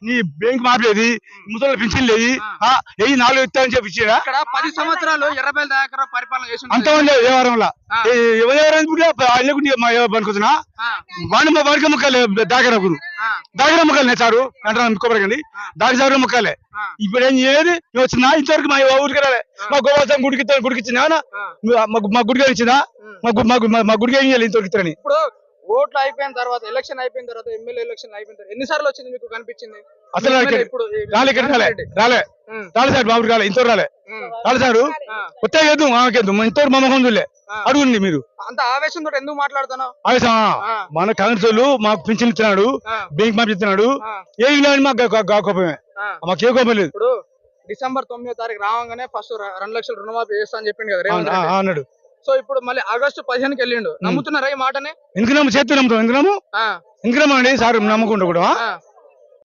నీ బ్యాంక్ మాపేది ముసలి పింఛన్ లేదు 4 ఇస్తారని చెప్పి ఇచ్చారా? 10 సంవత్సరాలు ఎర్రబెల్లి దయాకర్ పరిపాలన చేసి అంతమంది వ్యవహారంలో ఎవరెవరనుకుంటున్నా వాడిని మా వాడికి ముక్కలే దాగర ముక్కలే సారు అంటారు కొబ్బరికండి దాని సారు ముక్కలే. ఇప్పుడు ఏం చేయదు వచ్చిందా ఇంతవరకు మా ఊరికి రాలే. మా గోవాసం గుడికి ఇచ్చిందా మా గుడికి ఇచ్చిందా మా గుడికి ఏం చేయాలి ఇంతవరకు ఇస్తారని. ఇప్పుడు ఓట్లు అయిపోయిన తర్వాత ఎలక్షన్ అయిపోయిన తర్వాత ఎమ్మెల్యే ఎలక్షన్ అయిపోయిన తర్వాత ఎన్నిసార్లు వచ్చింది మీకు కనిపించింది? అసలు రాలే సార్ బాబు రాలే ఇంతవరకు రాలే సారు కొత్త చేద్దాం మాకేద్దాం ఇంతవరకు మా మొహం చూడలే. అడుగుండి మీరు అంత ఆవేశంతో ఎందుకు మాట్లాడుతున్నావు? ఆవేశం మన కాంగ్రెస్ వాళ్ళు మాకు పింఛన్ ఇస్తున్నాడు బ్యాంక్ మాకు ఇస్తున్నాడు ఏమి లేని మాకు కోపమే మాకే కోపం లేదు. ఇప్పుడు డిసెంబర్ 9వ తారీఖు రావంగానే ఫస్ట్ 2 లక్షలు రుణమాఫీ చేస్తా అని చెప్పింది కదా అన్నాడు. సో ఇప్పుడు మళ్ళీ ఆగస్టు 15కి వెళ్ళిండు. నమ్ముతున్నారా ఈ మాటనే? ఎందుకు చేస్తూ నమ్ముతాం ఎందుకు నమ్మండి సార్ నమ్మకుండా కూడా